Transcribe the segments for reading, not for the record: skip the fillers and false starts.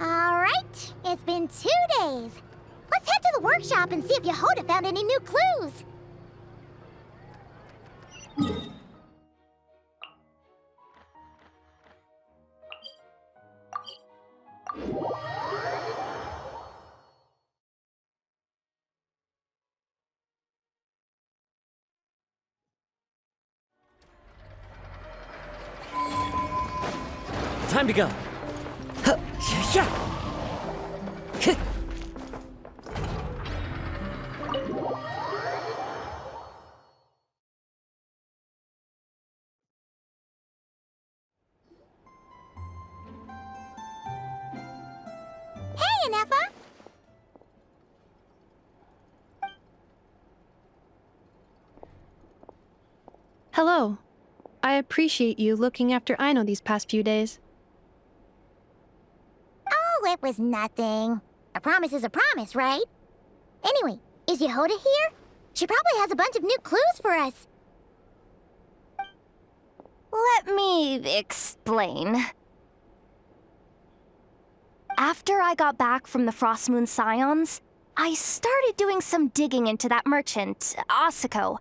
Alright, it's been 2 days. Let's head to the workshop and see if Yehoda found any new clues. Time to go. Hey, Anefa! Hello. I appreciate you looking after Aino these past few days. Oh, it was nothing. A promise is a promise, right? Anyway, is Yehoda here? She probably has a bunch of new clues for us. Let me explain. After I got back from the Frost Moon Scions, I started doing some digging into that merchant, Asako.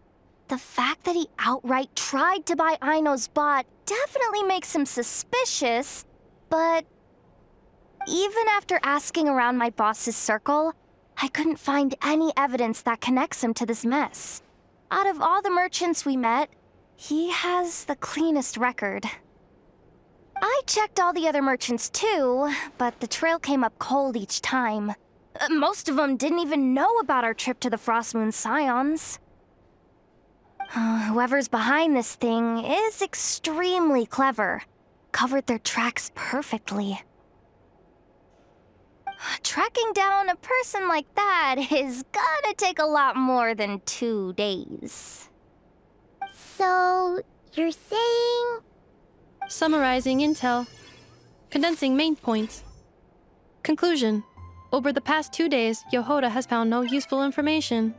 The fact that he outright tried to buy Aino's bot definitely makes him suspicious, but even after asking around my boss's circle, I couldn't find any evidence that connects him to this mess. Out of all the merchants we met, he has the cleanest record. I checked all the other merchants too, but the trail came up cold each time. Most of them didn't even know about our trip to the Frost Moon Scions. Whoever's behind this thing is extremely clever. Covered their tracks perfectly. Tracking down a person like that is gonna take a lot more than 2 days. So, you're saying... Summarizing intel. Condensing main points. Conclusion. Over the past 2 days, Yehoda has found no useful information.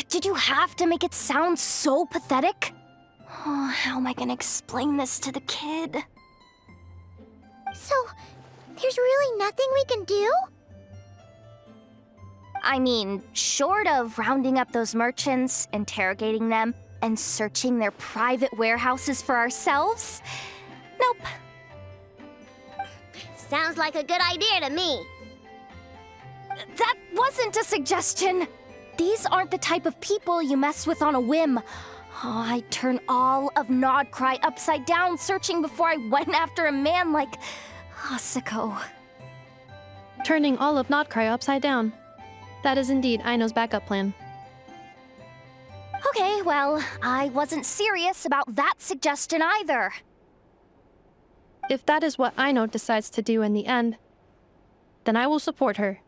Did you have to make it sound so pathetic? Oh, how am I gonna explain this to the kid? So, there's really nothing we can do? I mean, short of rounding up those merchants, interrogating them, and searching their private warehouses for ourselves? Nope. Sounds like a good idea to me. That wasn't a suggestion. These aren't the type of people you mess with on a whim. Oh, I'd turn all of Nodcry upside down searching before I went after a man like Asako. Turning all of Nodcry upside down. That is indeed Aino's backup plan. Okay, well, I wasn't serious about that suggestion either. If that is what Aino decides to do in the end, then I will support her.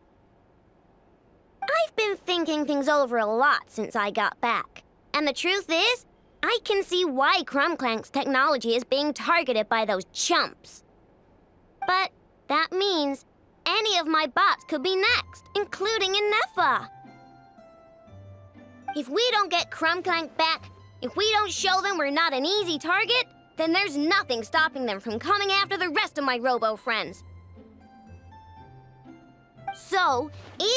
I've been thinking things over a lot since I got back. And the truth is, I can see why Clank's technology is being targeted by those chumps. But that means any of my bots could be next, including Anefa. If we don't get Clank back, if we don't show them we're not an easy target, then there's nothing stopping them from coming after the rest of my robo-friends. So,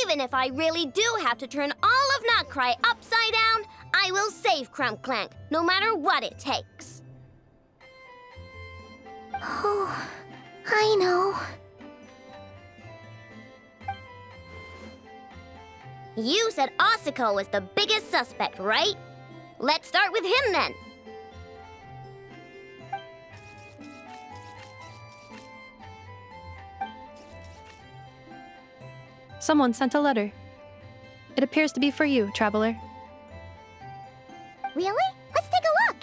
even if I really do have to turn all of Nodcry upside down, I will save Clank, no matter what it takes. Oh, I know. You said Asako was the biggest suspect, right? Let's start with him then. Someone sent a letter. It appears to be for you, traveler. Really? Let's take a look.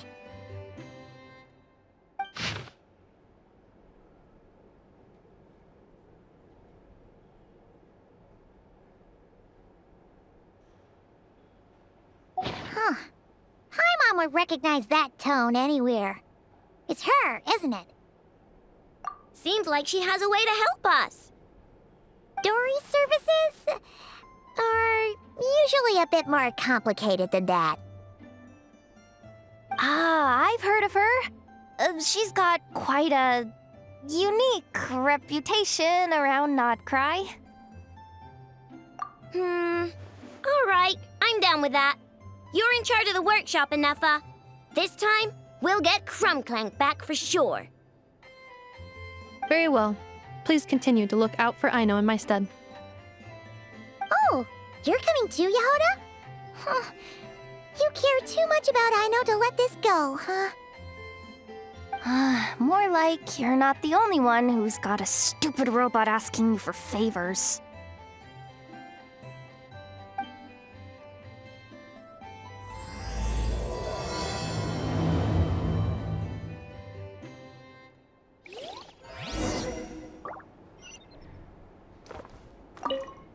Huh. Paimon would recognize that tone anywhere. It's her, isn't it? Seems like she has a way to help us. Dory's services are usually a bit more complicated than that. I've heard of her. She's got quite a unique reputation around Nodcry. All right, I'm down with that. You're in charge of the workshop, Anafa. This time, we'll get Clank back for sure. Very well. Please continue to look out for Aino in my stead. Oh, you're coming too, Yehoda? Huh. You care too much about Aino to let this go, huh? More like you're not the only one who's got a stupid robot asking you for favors.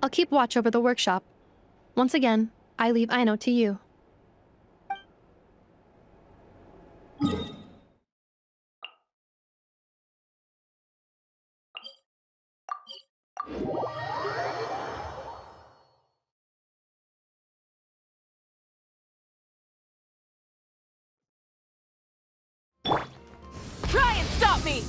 I'll keep watch over the workshop. Once again, I leave Aino to you. Try and stop me!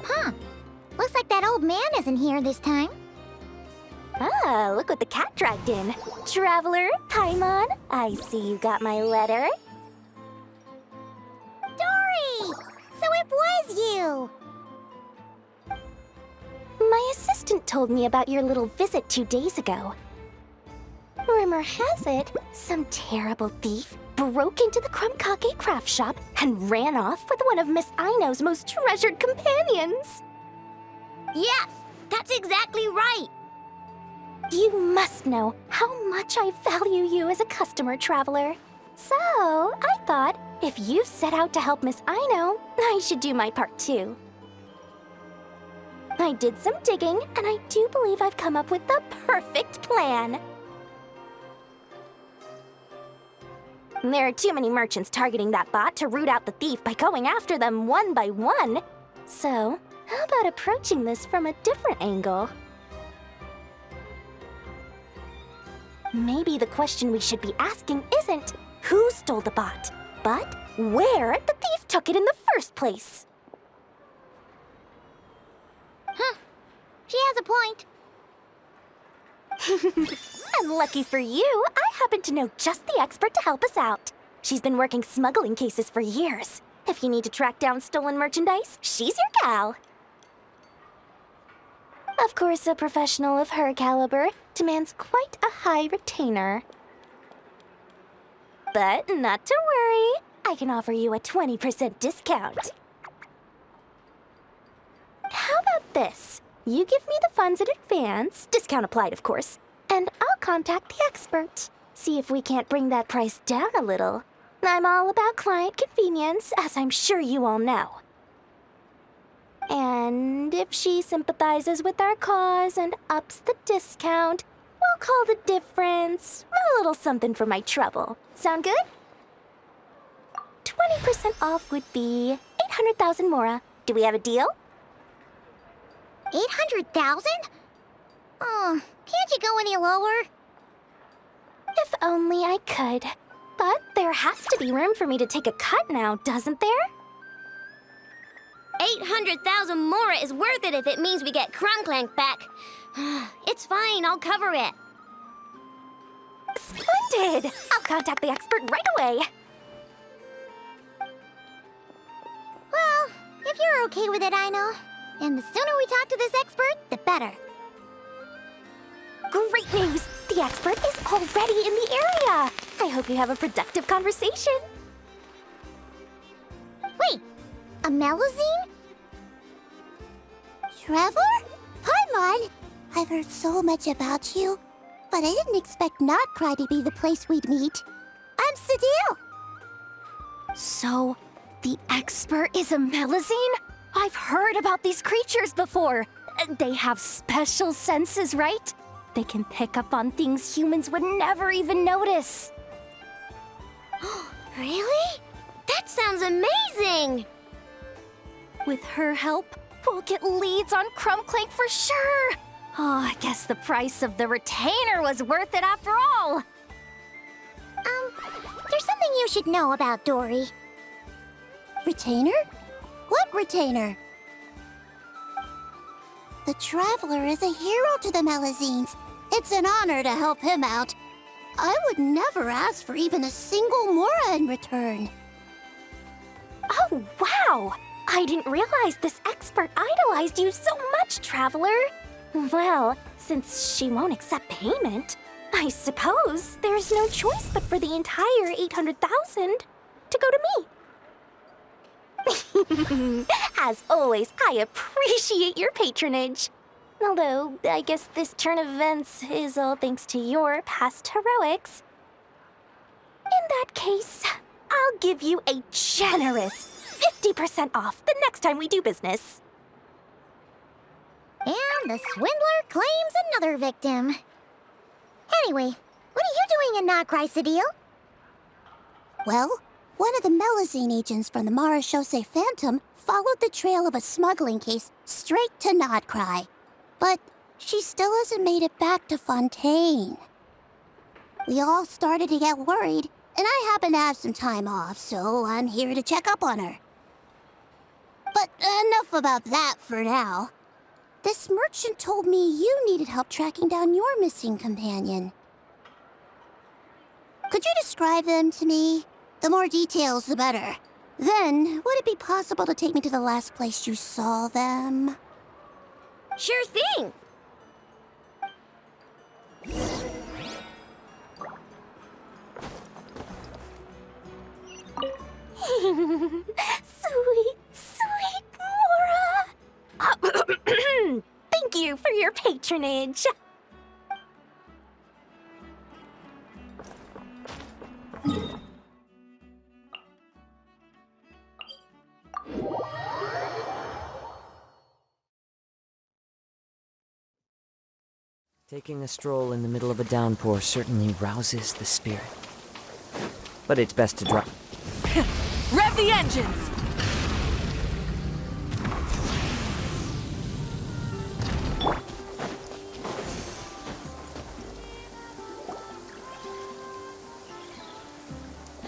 Huh. Looks like that old man isn't here this time. Ah, look what the cat dragged in. Traveler, Paimon, I see you got my letter. Dory! So it was you! My assistant told me about your little visit 2 days ago. Rumor has it, some terrible thief broke into the Krumkake craft shop and ran off with one of Miss Aino's most treasured companions. Yes, that's exactly right. You must know how much I value you as a customer, Traveler. So, I thought, if you set out to help Miss Aino, I should do my part too. I did some digging, and I do believe I've come up with the perfect plan. There are too many merchants targeting that bot to root out the thief by going after them one by one. So, how about approaching this from a different angle? Maybe the question we should be asking isn't who stole the bot, but where the thief took it in the first place. Huh. She has a point. And lucky for you, I happen to know just the expert to help us out. She's been working smuggling cases for years. If you need to track down stolen merchandise, she's your gal. Of course, a professional of her caliber demands quite a high retainer. But not to worry, I can offer you a 20% discount. How about this? You give me the funds in advance, discount applied, of course, and I'll contact the expert. See if we can't bring that price down a little. I'm all about client convenience, as I'm sure you all know. And if she sympathizes with our cause and ups the discount, we'll call the difference a little something for my trouble. Sound good? 20% off would be 800,000 mora. Do we have a deal? 800,000? Oh, can't you go any lower? If only I could. But there has to be room for me to take a cut now, doesn't there? 800,000 more is worth it if it means we get Clank back. It's fine, I'll cover it. Splendid! I'll contact the expert right away. Well, if you're okay with it, Aino. And the sooner we talk to this expert, the better. Great news! The expert is already in the area! I hope you have a productive conversation. Wait, a Melazine? Trevor? Paimon? I've heard so much about you, but I didn't expect Nodcry to be the place we'd meet. I'm Sadil. So, the expert is a Melazine? I've heard about these creatures before. They have special senses, right? They can pick up on things humans would never even notice. Really? That sounds amazing! With her help, we'll get leads on Clank for sure. Oh, I guess the price of the retainer was worth it after all. There's something you should know about Dory. Retainer? What retainer? The Traveler is a hero to the Melazines. It's an honor to help him out. I would never ask for even a single Mora in return. Oh, wow! I didn't realize this expert idolized you so much, Traveler. Well, since she won't accept payment, I suppose there's no choice but for the entire 800,000 to go to me. As always, I appreciate your patronage. Although, I guess this turn of events is all thanks to your past heroics. In that case, I'll give you a generous 50% off the next time we do business. And the swindler claims another victim. Anyway, what are you doing in Notcry, Cedille? Well, one of the Melazine agents from the Marechaussee Phantom followed the trail of a smuggling case straight to Notcry. But she still hasn't made it back to Fontaine. We all started to get worried, and I happen to have some time off, so I'm here to check up on her. But enough about that for now. This merchant told me you needed help tracking down your missing companion. Could you describe them to me? The more details, the better. Then, would it be possible to take me to the last place you saw them? Sure thing. Sweet, sweet Mora! Thank you for your patronage. Taking a stroll in the middle of a downpour certainly rouses the spirit. But it's best to drop. Rev the engines!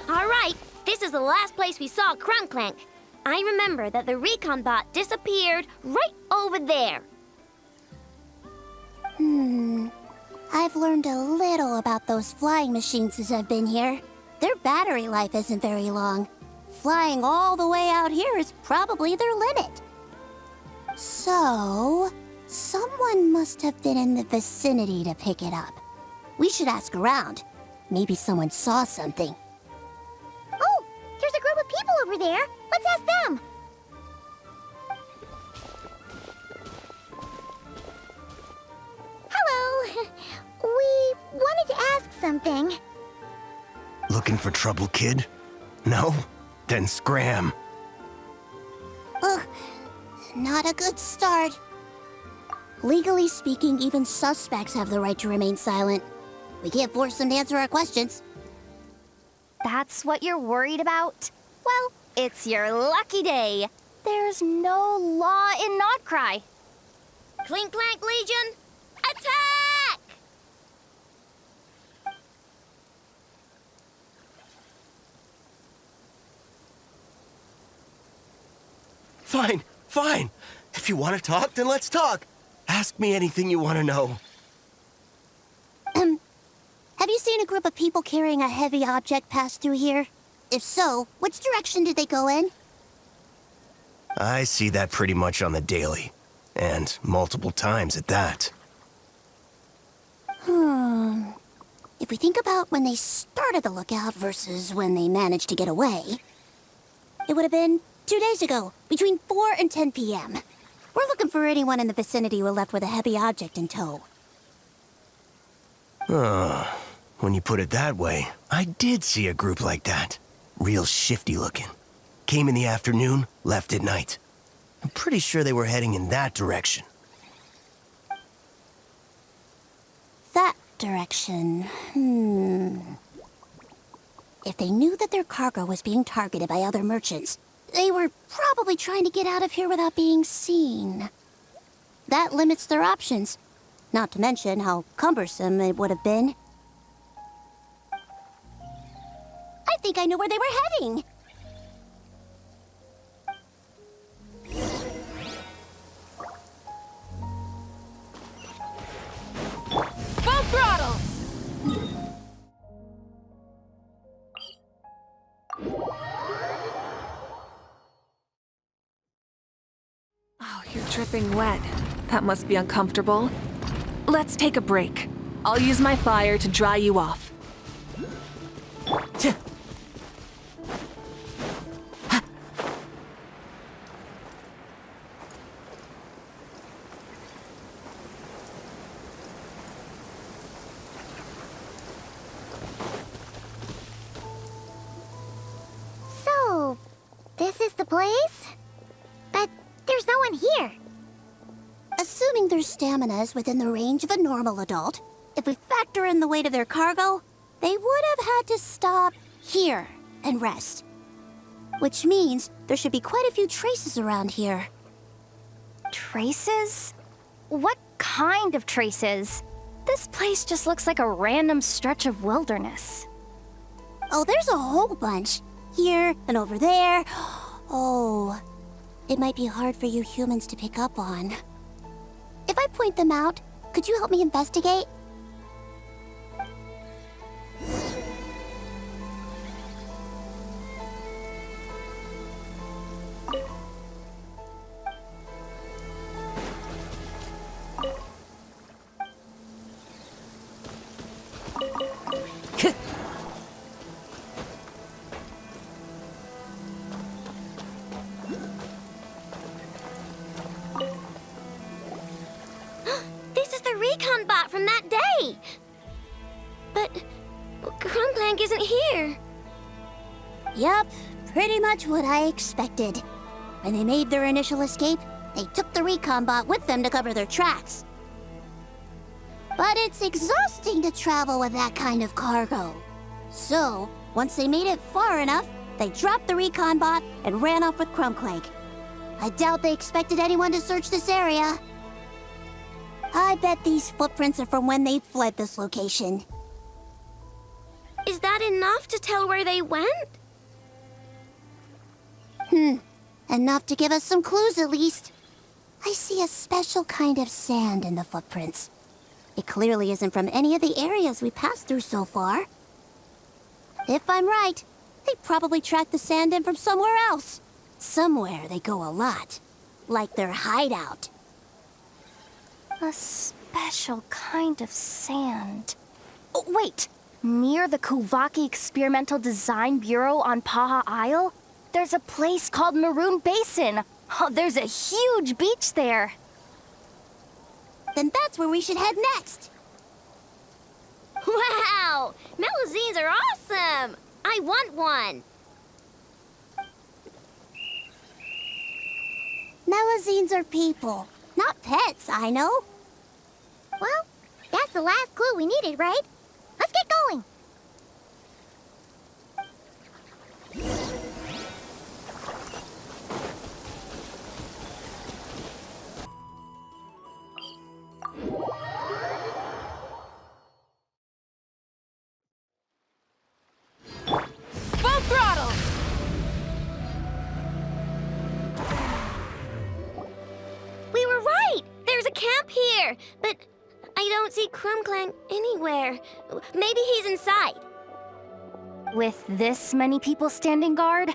All right, this is the last place we saw Clank. I remember that the recon bot disappeared right over there. I've learned a little about those flying machines since I've been here. Their battery life isn't very long. Flying all the way out here is probably their limit. So, someone must have been in the vicinity to pick it up. We should ask around. Maybe someone saw something. Oh, there's a group of people over there. Let's ask them. Hello. We wanted to ask something. Looking for trouble, kid? No? Then scram. Ugh, not a good start. Legally speaking, even suspects have the right to remain silent. We can't force them to answer our questions. That's what you're worried about? Well, it's your lucky day. There's no law in Notcry. Clink Legion, attack! Fine, fine. If you want to talk, then let's talk. Ask me anything you want to know. Have you seen a group of people carrying a heavy object pass through here? If so, which direction did they go in? I see that pretty much on the daily. And multiple times at that. If we think about when they started the lookout versus when they managed to get away, it would have been 2 days ago, between 4 and 10 p.m. We're looking for anyone in the vicinity who left with a heavy object in tow. When you put it that way, I did see a group like that. Real shifty looking. Came in the afternoon, left at night. I'm pretty sure they were heading in that direction. That direction, If they knew that their cargo was being targeted by other merchants, They were probably trying to get out of here without being seen. That limits their options. Not to mention how cumbersome it would have been. I think I know where they were heading. Full throttle! Oh, you're dripping wet. That must be uncomfortable. Let's take a break. I'll use my fire to dry you off. So, this is the place? But there's no one here. Assuming their stamina is within the range of a normal adult, if we factor in the weight of their cargo, they would have had to stop here and rest. Which means there should be quite a few traces around here. Traces? What kind of traces? This place just looks like a random stretch of wilderness. Oh, there's a whole bunch. Here and over there. Oh, it might be hard for you humans to pick up on. If I point them out, could you help me investigate? This is the recon bot from that day! But Clank isn't here. Yep, pretty much what I expected. When they made their initial escape, they took the recon bot with them to cover their tracks. But it's exhausting to travel with that kind of cargo. So, once they made it far enough, they dropped the recon bot and ran off with Clank. I doubt they expected anyone to search this area. I bet these footprints are from when they fled this location. Is that enough to tell where they went? Enough to give us some clues at least. I see a special kind of sand in the footprints. It clearly isn't from any of the areas we passed through so far. If I'm right, they probably tracked the sand in from somewhere else. Somewhere they go a lot. Like their hideout. A special kind of sand. Oh, wait! Near the Kuvaki Experimental Design Bureau on Paha Isle, there's a place called Maroon Basin. Oh, there's a huge beach there. Then that's where we should head next. Wow! Melusines are awesome! I want one! Melusines are people, not pets, I know. Well, that's the last clue we needed, right? Let's get going. Full throttle! We were right! There's a camp here! But I don't see Clank anywhere. Maybe he's inside. With this many people standing guard,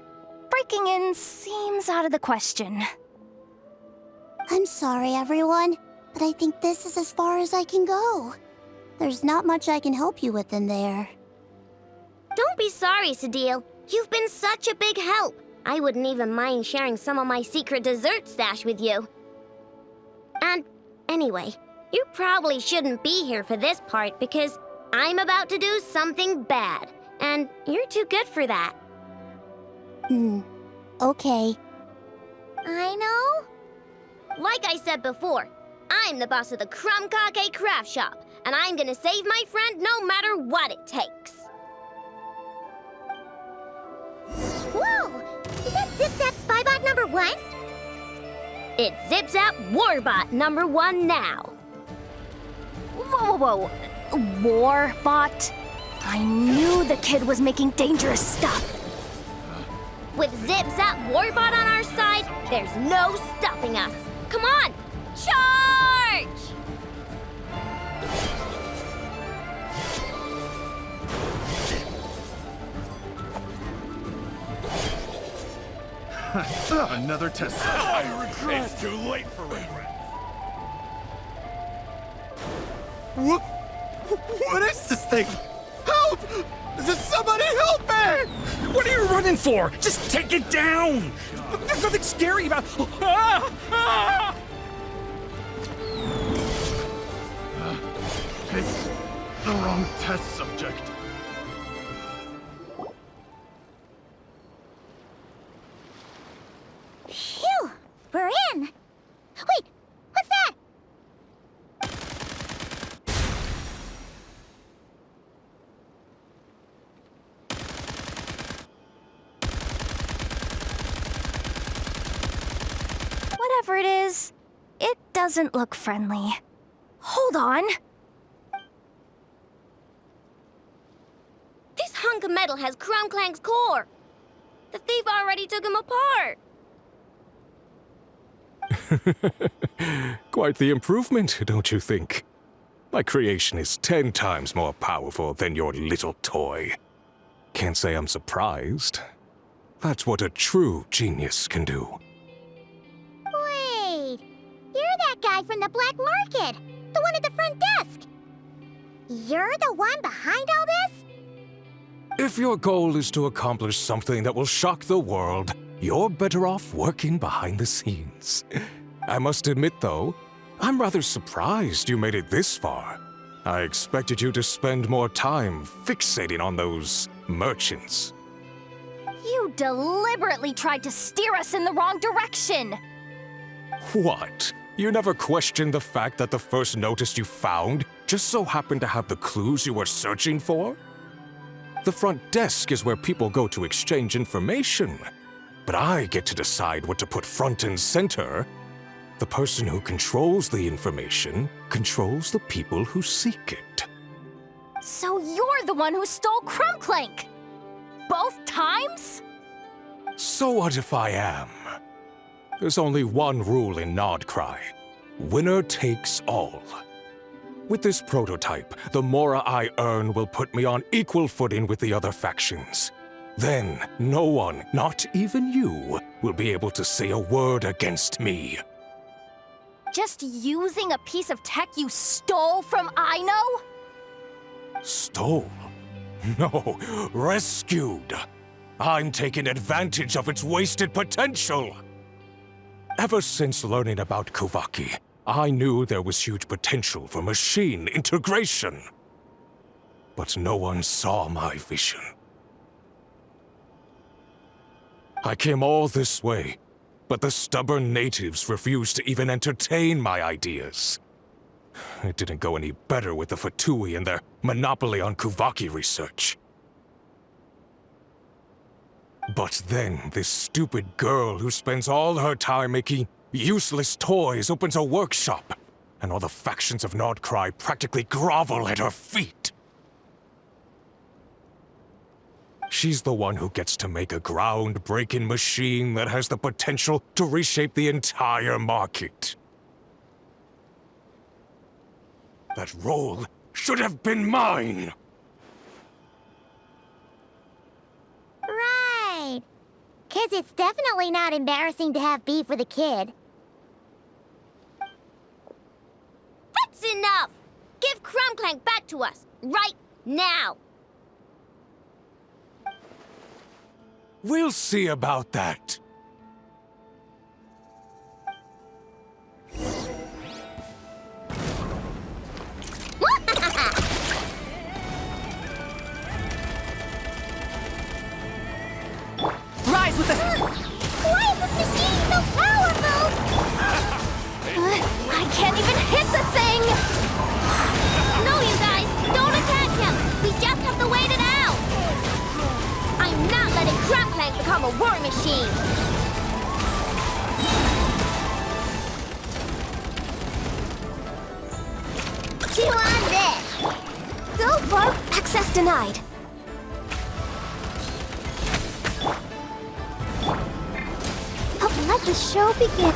breaking in seems out of the question. I'm sorry, everyone, but I think this is as far as I can go. There's not much I can help you with in there. Don't be sorry, Sadil. You've been such a big help. I wouldn't even mind sharing some of my secret dessert stash with you. And anyway, you probably shouldn't be here for this part because I'm about to do something bad, and you're too good for that. Okay. I know. Like I said before, I'm the boss of the Krumkake Craft Shop, and I'm gonna save my friend no matter what it takes. Whoa! Is that Zip Zap Spot one? It's Zip Zap Warbot number 1 now. Whoa, whoa, whoa. Warbot? I knew the kid was making dangerous stuff. With Zip Zap Warbot on our side, there's no stopping us. Come on, charge! Another test. I regret. It's too late for regret. What is this thing? Help! Does somebody help me? What are you running for? Just take it down. There's nothing scary about. It's the wrong test subject. Phew! We're in! Wait! What's that? Whatever it is, it doesn't look friendly. Hold on. This hunk of metal has Clank's core. The thief already took him apart. Quite the improvement, don't you think? My creation is 10 times more powerful than your little toy. Can't say I'm surprised. That's what a true genius can do. Wait! You're that guy from the black market! The one at the front desk! You're the one behind all this? If your goal is to accomplish something that will shock the world, you're better off working behind the scenes. I must admit, though, I'm rather surprised you made it this far. I expected you to spend more time fixating on those merchants. You deliberately tried to steer us in the wrong direction. What? You never questioned the fact that the first notice you found just so happened to have the clues you were searching for? The front desk is where people go to exchange information. But I get to decide what to put front and center. The person who controls the information controls the people who seek it. So you're the one who stole Clank? Both times? So what if I am? There's only one rule in Nodcry. Winner takes all. With this prototype, the Mora I earn will put me on equal footing with the other factions. Then, no one, not even you, will be able to say a word against me. Just using a piece of tech you stole from Aino? Stole? No, rescued. I'm taking advantage of its wasted potential. Ever since learning about Kuvaki, I knew there was huge potential for machine integration. But no one saw my vision. I came all this way, but the stubborn natives refused to even entertain my ideas. It didn't go any better with the Fatui and their monopoly on Kuvaki research. But then, this stupid girl who spends all her time making useless toys opens a workshop, and all the factions of Nodcry practically grovel at her feet. She's the one who gets to make a groundbreaking machine that has the potential to reshape the entire market. That role should have been mine! Right. 'Cause it's definitely not embarrassing to have beef with a kid. That's enough! Give Clank back to us, right now! We'll see about that. Rise with us! Why is this machine so powerful? I can't even hit the thing! No, you guys! Don't attack him! We just have to wait it out! I'm not letting Clank become a war machine! Access denied. Let the show begin.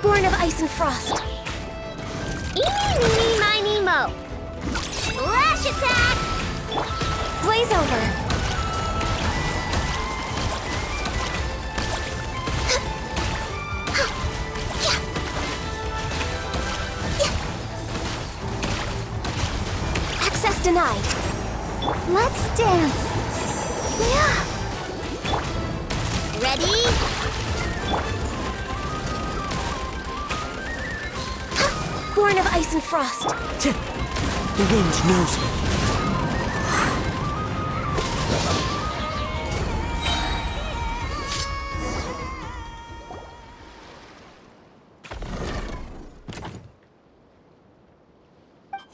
Born of ice and frost. Eeny, meeny, miny, mo. Flash attack! Blaze over. Access denied. Let's dance. Yeah. Ready? Born of ice and frost. The wind knows me.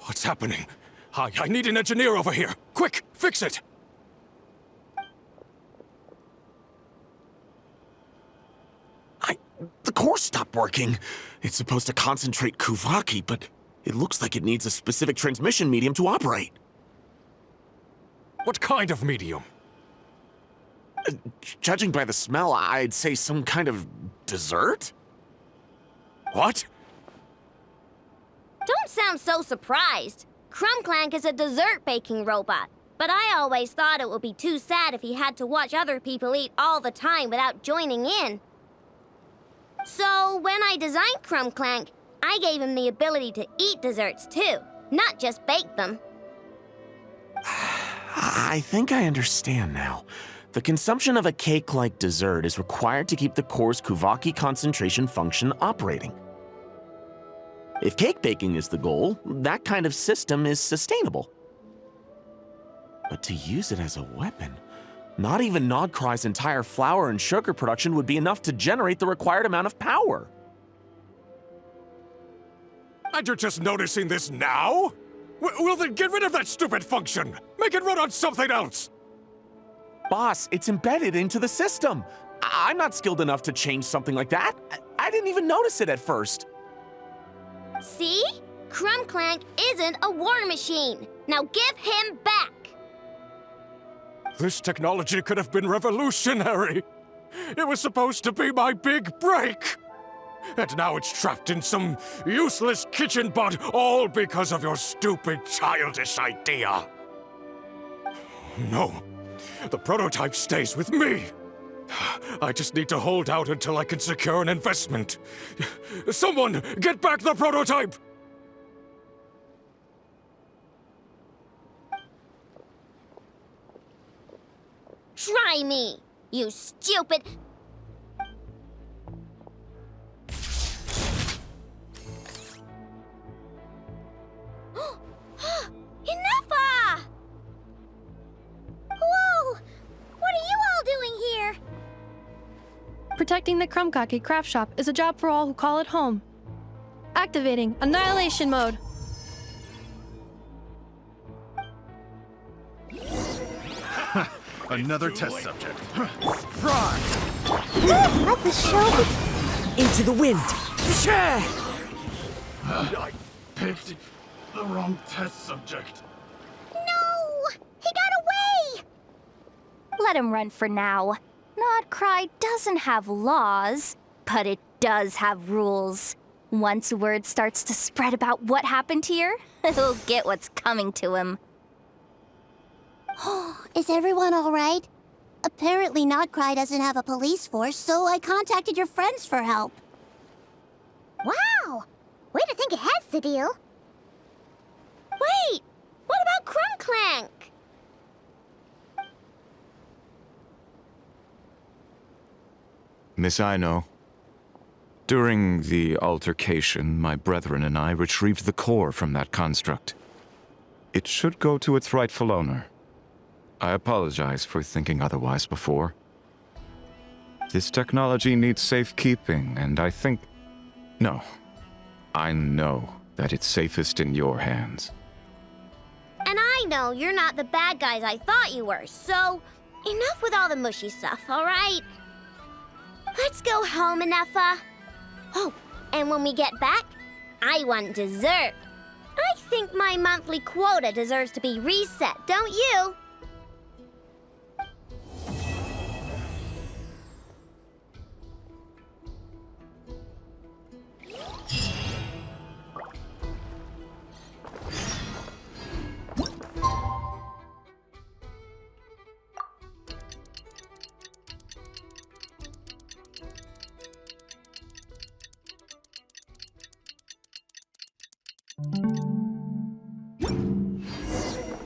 What's happening? I need an engineer over here. Quick, fix it! The core stopped working. It's supposed to concentrate Kuvaki, but it looks like it needs a specific transmission medium to operate. What kind of medium? Judging by the smell, I'd say some kind of dessert? What? Don't sound so surprised. Clank is a dessert baking robot. But I always thought it would be too sad if he had to watch other people eat all the time without joining in. So when I designed Clank, I gave him the ability to eat desserts too, not just bake them. I think I understand now. The consumption of a cake-like dessert is required to keep the core's Kuvaki concentration function operating. If cake baking is the goal, that kind of system is sustainable. But to use it as a weapon, not even Nodcry's entire flour and sugar production would be enough to generate the required amount of power. And you're just noticing this now? Well then get rid of that stupid function! Make it run on something else! Boss, it's embedded into the system. I'm not skilled enough to change something like that. I didn't even notice it at first. See? Clank isn't a war machine. Now give him back! This technology could have been revolutionary. It was supposed to be my big break. And now it's trapped in some useless kitchen bot, all because of your stupid, childish idea. No, the prototype stays with me. I just need to hold out until I can secure an investment. Someone, get back the prototype! Try me, you stupid... Enough! Whoa! What are you all doing here? Protecting the Krumkaki craft shop is a job for all who call it home. Activating Annihilation Mode. Another test subject. Fry! Let the show begin. Into the wind. I picked the wrong test subject. No! He got away! Let him run for now. Nodcry doesn't have laws, but it does have rules. Once word starts to spread about what happened here, he'll get what's coming to him. Is everyone all right? Apparently Nodcry doesn't have a police force, so I contacted your friends for help. Wow! Way to think ahead, Cedille. Wait! What about Clank? Miss Aino, during the altercation, my brethren and I retrieved the core from that construct. It should go to its rightful owner. I apologize for thinking otherwise before. This technology needs safekeeping, and I think... No. I know that it's safest in your hands. And I know you're not the bad guys I thought you were, so enough with all the mushy stuff, all right? Let's go home, Enougha. Oh, and when we get back, I want dessert. I think my monthly quota deserves to be reset, don't you?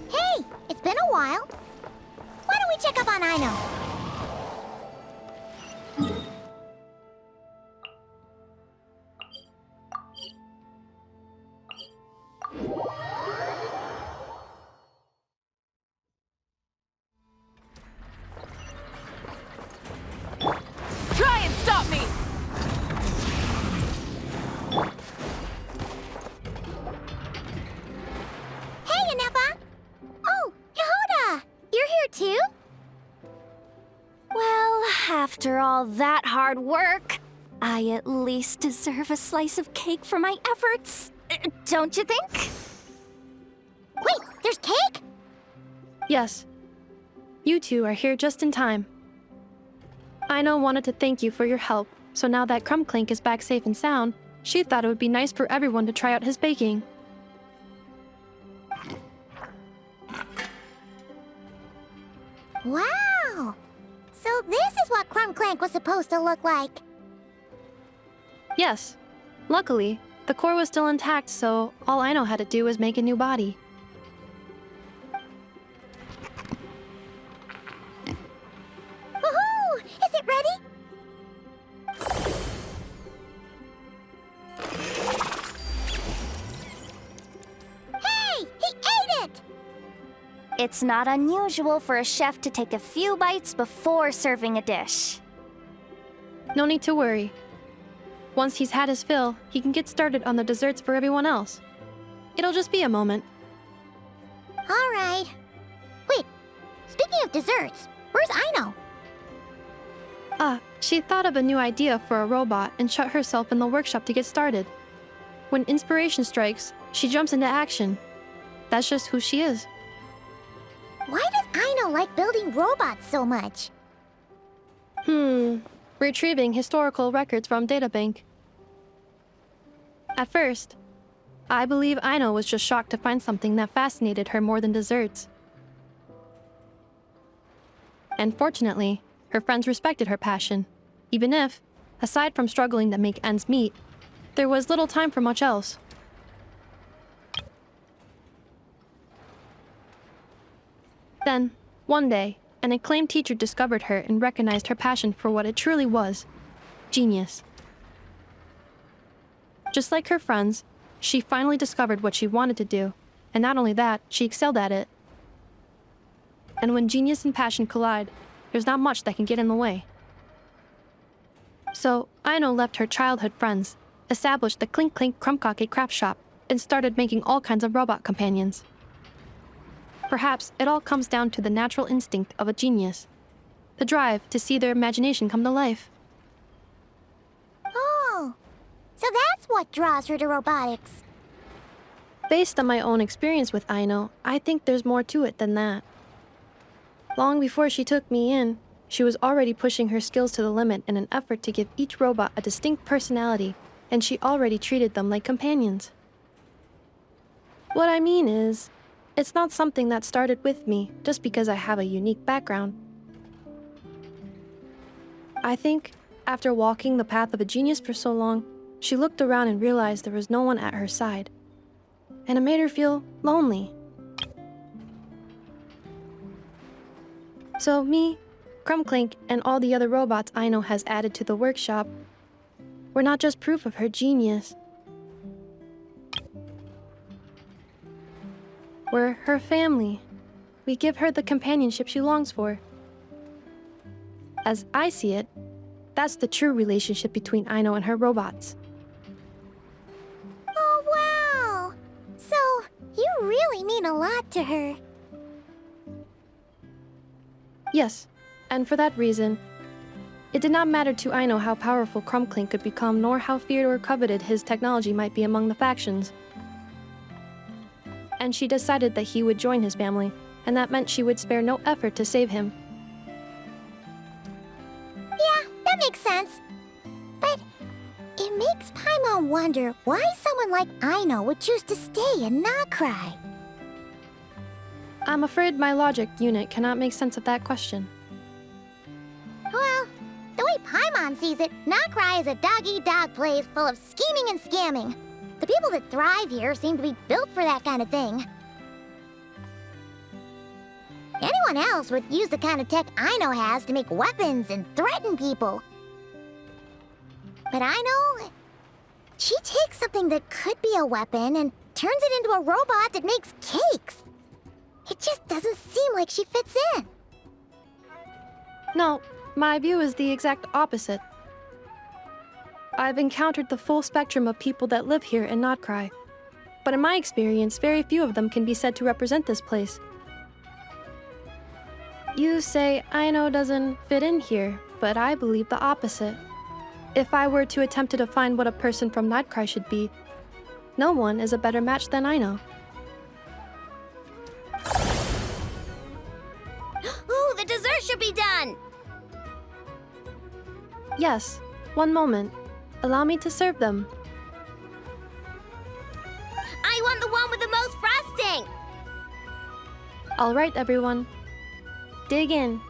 Hey, it's been a while. Why don't we check up on Ino? Try and stop me! Hey, Anepa! Oh, Yehuda! You're here too? Well, after all that hard work, I at least deserve a slice of cake for my efforts. Don't you think? Wait, there's cake? Yes. You two are here just in time. Ino wanted to thank you for your help, so now that Clank is back safe and sound, she thought it would be nice for everyone to try out his baking. Wow! So this is what Clank was supposed to look like. Yes. Luckily, the core was still intact, so all Ino had to do was make a new body. Woohoo! Is it ready? Hey! He ate it! It's not unusual for a chef to take a few bites before serving a dish. No need to worry. Once he's had his fill, he can get started on the desserts for everyone else. It'll just be a moment. All right. Wait, speaking of desserts, where's Ino? She thought of a new idea for a robot and shut herself in the workshop to get started. When inspiration strikes, she jumps into action. That's just who she is. Why does Ino like building robots so much? Retrieving historical records from databank. At first, I believe Ino was just shocked to find something that fascinated her more than desserts. And fortunately, her friends respected her passion, even if, aside from struggling to make ends meet, there was little time for much else. Then, one day, an acclaimed teacher discovered her and recognized her passion for what it truly was: genius. Just like her friends, she finally discovered what she wanted to do, and not only that, she excelled at it. And when genius and passion collide, there's not much that can get in the way. So, Ino left her childhood friends, established the Clink Crumpkake craft shop, and started making all kinds of robot companions. Perhaps it all comes down to the natural instinct of a genius, the drive to see their imagination come to life. Oh, so that's what draws her to robotics. Based on my own experience with Ino, I think there's more to it than that. Long before she took me in, she was already pushing her skills to the limit in an effort to give each robot a distinct personality, and she already treated them like companions. What I mean is, it's not something that started with me just because I have a unique background. I think, after walking the path of a genius for so long, she looked around and realized there was no one at her side. And it made her feel lonely. So me, Clink, and all the other robots Ino has added to the workshop were not just proof of her genius. We're her family. We give her the companionship she longs for. As I see it, that's the true relationship between Ino and her robots. Oh, wow! So, you really mean a lot to her. Yes, and for that reason, It did not matter to Aino how powerful Clink could become, nor how feared or coveted his technology might be among the factions. And she decided that he would join his family, and that meant she would spare no effort to save him. Yeah, that makes sense. But it makes Paimon wonder why someone like Aino would choose to stay and not cry. I'm afraid my logic unit cannot make sense of that question. Well, the way Paimon sees it, Nokrai is a dog-eat-dog place full of scheming and scamming. The people that thrive here seem to be built for that kind of thing. Anyone else would use the kind of tech Aino has to make weapons and threaten people. But Aino, she takes something that could be a weapon and turns it into a robot that makes cakes. It just doesn't seem like she fits in. No, my view is the exact opposite. I've encountered the full spectrum of people that live here in Nokrai, but in my experience, very few of them can be said to represent this place. You say Aino doesn't fit in here, but I believe the opposite. If I were to attempt to define what a person from Nokrai should be, no one is a better match than Aino. Ooh, the dessert should be done! Yes, one moment. Allow me to serve them. I want the one with the most frosting! All right, everyone. Dig in.